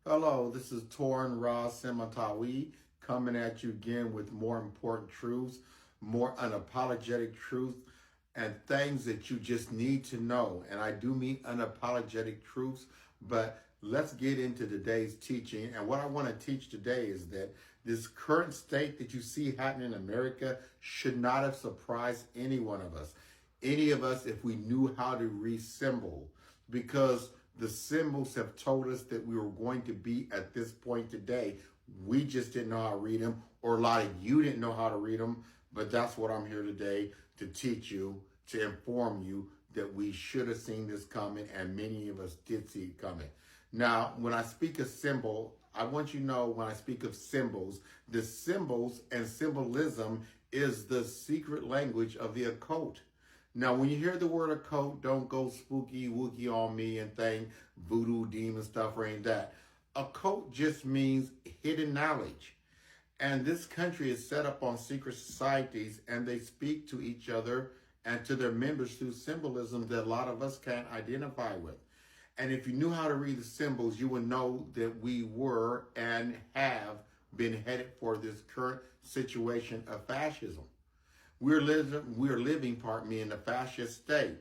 Hello, this is Torrin Ra Simatawi coming at you again with more important truths, more unapologetic truths, and things that you just need to know. And I do mean unapologetic truths, but let's get into today's teaching. And what I want to teach today is that this current state that you see happening in America should not have surprised any one of us. Any of us, if we knew how to reassemble, because the symbols have told us that we were going to be at this point today. We just didn't know how to read them, or a lot of you didn't know how to read them, but that's what I'm here today to teach you, to inform you that we should have seen this coming, and many of us did see it coming. Now, when I speak of symbol, I want you to know when I speak of symbols, the symbols and symbolism is the secret language of the occult. Now, when you hear the word occult, don't go spooky wookie on me and think voodoo demon stuff or any of that. Occult just means hidden knowledge. And this country is set up on secret societies, and they speak to each other and to their members through symbolism that a lot of us can't identify with. And if you knew how to read the symbols, you would know that we were and have been headed for this current situation of fascism. We're living, pardon me, in a fascist state.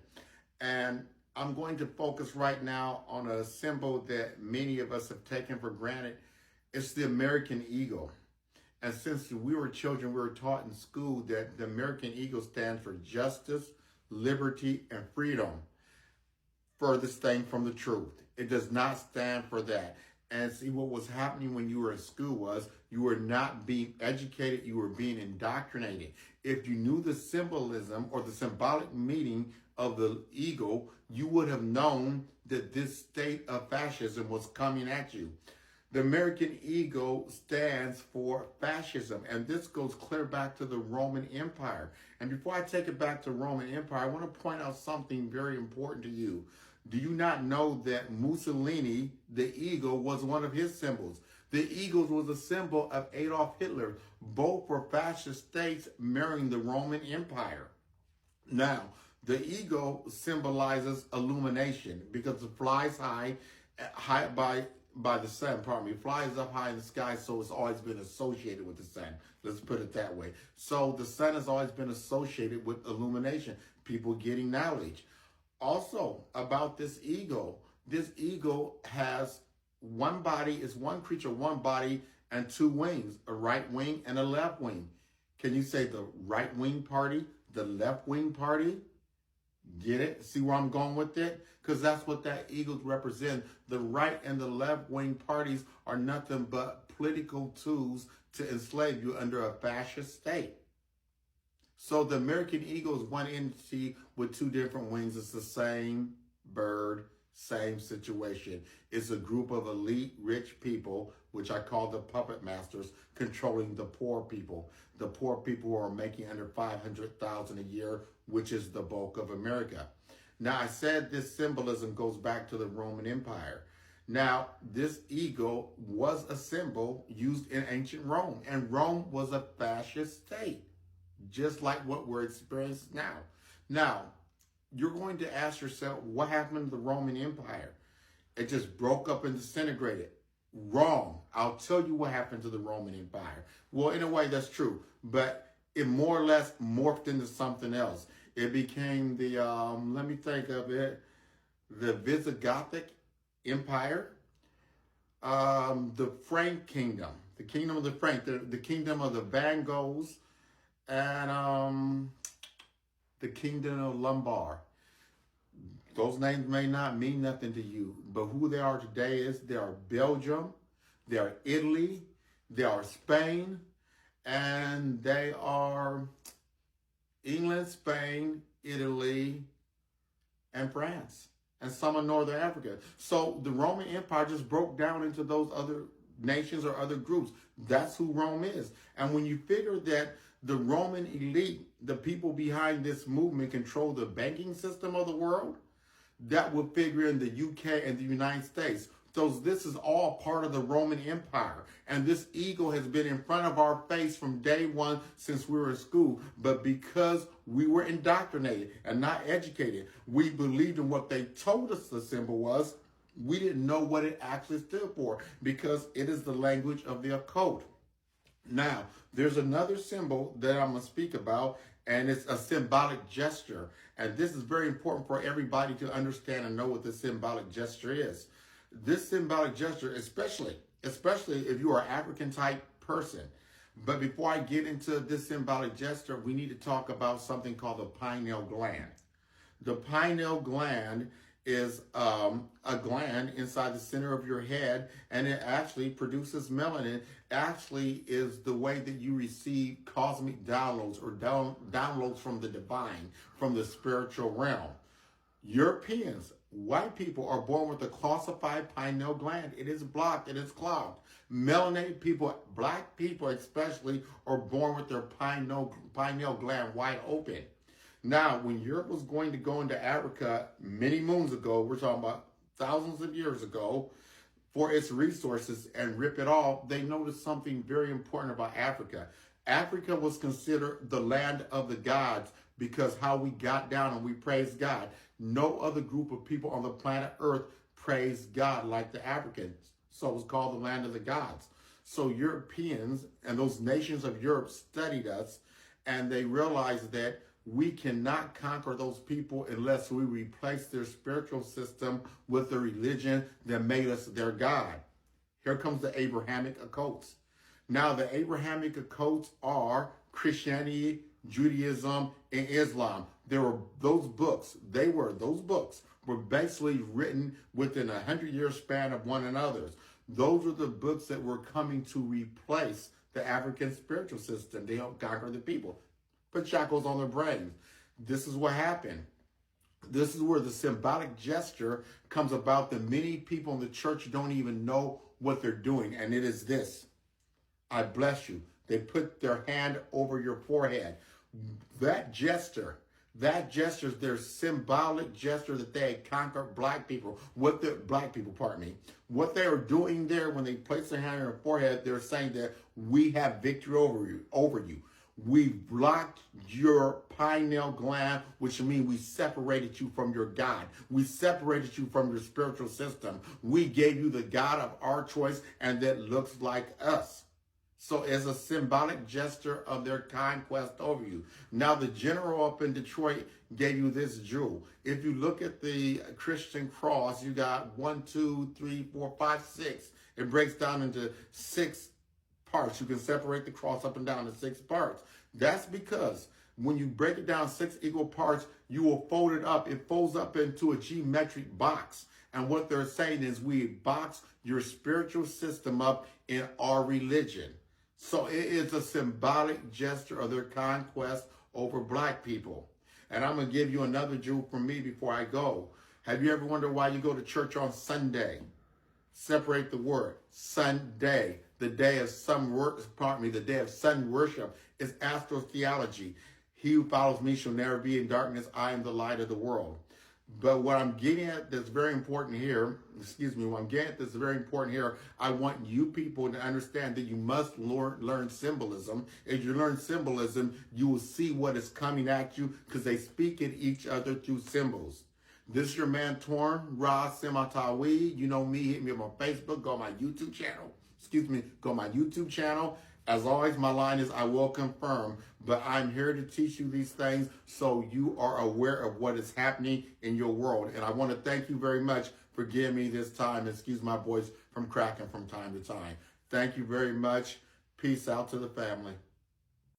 And I'm going to focus right now on a symbol that many of us have taken for granted. It's the American eagle. And since we were children, we were taught in school that the American eagle stands for justice, liberty, and freedom. Furthest thing from the truth. It does not stand for that. And see, what was happening when you were in school was you were not being educated, you were being indoctrinated. If you knew the symbolism or the symbolic meaning of the eagle, you would have known that this state of fascism was coming at you. The American eagle stands for fascism, and this goes clear back to the Roman Empire. And before I take it back to Roman Empire, I want to point out something very important to you. Do you not know that Mussolini, the eagle, was one of his symbols? The eagle was a symbol of Adolf Hitler. Both were fascist states mirroring the Roman Empire. Now, the eagle symbolizes illumination because it flies high by the sun, It flies up high in the sky, so it's always been associated with the sun. Let's put it that way. So the sun has always been associated with illumination, people getting knowledge. Also, about this eagle has one body, is one creature, one body, and two wings, a right wing and a left wing. Can you say the right wing party, the left wing party? Get it? See where I'm going with it? Because that's what that eagle represents. The right and the left wing parties are nothing but political tools to enslave you under a fascist state. So the American eagle is one entity with two different wings. It's the same bird, same situation. It's a group of elite rich people, which I call the puppet masters, controlling the poor people. The poor people who are making under $500,000 a year, which is the bulk of America. Now, I said this symbolism goes back to the Roman Empire. Now, this eagle was a symbol used in ancient Rome, and Rome was a fascist state, just like what we're experiencing now. Now, you're going to ask yourself, what happened to the Roman Empire? It just broke up and disintegrated. Wrong. I'll tell you what happened to the Roman Empire. Well, in a way, that's true, but it more or less morphed into something else. It became the, let me think of it, the Visigothic Empire, the Frank Kingdom, the Kingdom of the Frank, the Kingdom of the Van Goghs, and the Kingdom of Lombard. Those names may not mean nothing to you, but who they are today is they are Belgium, they are Italy, they are Spain, and they are England, Spain, Italy, and France, and some of Northern Africa. So the Roman Empire just broke down into those other nations or other groups. That's who Rome is. And when you figure that the Roman elite, the people behind this movement, control the banking system of the world, that would figure in the UK and the United States. So this is all part of the Roman Empire. And this eagle has been in front of our face from day one since we were in school. But because we were indoctrinated and not educated, we believed in what they told us the symbol was, We didn't know what it actually stood for because it is the language of the occult. Now, there's another symbol that I'm going to speak about, and it's a symbolic gesture. And this is very important for everybody to understand and know what the symbolic gesture is. This symbolic gesture, especially if you are an African type person. But before I get into this symbolic gesture, we need to talk about something called the pineal gland. The pineal gland is a gland inside the center of your head, and it actually produces melanin. Actually is the way that you receive cosmic downloads or downloads from the divine, from the spiritual realm. Europeans, white people are born with a calcified pineal gland. It is blocked, it is clogged. Melanated people, black people especially, are born with their pineal gland wide open. Now, when Europe was going to go into Africa many moons ago, we're talking about thousands of years ago, for its resources and rip it off, they noticed something very important about Africa. Africa was considered the land of the gods because how we got down and we praised God. No other group of people on the planet Earth praised God like the Africans. So it was called the land of the gods. So Europeans and those nations of Europe studied us, and they realized that we cannot conquer those people unless we replace their spiritual system with the religion that made us their God. Here comes the Abrahamic occults. Now, the Abrahamic occults are Christianity, Judaism, and Islam. Those books were basically written within 100-year span of one another. Those are the books that were coming to replace the African spiritual system. They helped conquer the people. Put shackles on their brains. This is what happened. This is where the symbolic gesture comes about that many people in the church don't even know what they're doing. And it is this. I bless you. They put their hand over your forehead. That gesture is their symbolic gesture that they had conquered black people. What they are doing there when they place their hand on your forehead, they're saying that we have victory over you. We blocked your pineal gland, which means we separated you from your God. We separated you from your spiritual system. We gave you the God of our choice, and that looks like us. So it's a symbolic gesture of their conquest over you. Now, the general up in Detroit gave you this jewel. If you look at the Christian cross, you got 1, 2, 3, 4, 5, 6. It breaks down into 6 parts. You can separate the cross up and down to 6 parts. That's because when you break it down 6 equal parts, you will fold it up. It folds up into a geometric box. And what they're saying is we box your spiritual system up in our religion. So it is a symbolic gesture of their conquest over black people. And I'm going to give you another jewel from me before I go. Have you ever wondered why you go to church on Sunday? Separate the word. Sunday, the day of sun worship, is astrotheology. He who follows me shall never be in darkness. I am the light of the world. But what I'm getting at that's very important here, I want you people to understand that you must learn symbolism. As you learn symbolism, you will see what is coming at you because they speak at each other through symbols. This is your man, Torn Ra Simatawi. You know me, hit me on my Facebook, go on my YouTube channel. As always, my line is, I will confirm, but I'm here to teach you these things so you are aware of what is happening in your world. And I want to thank you very much for giving me this time. Excuse my voice from cracking from time to time. Thank you very much. Peace out to the family.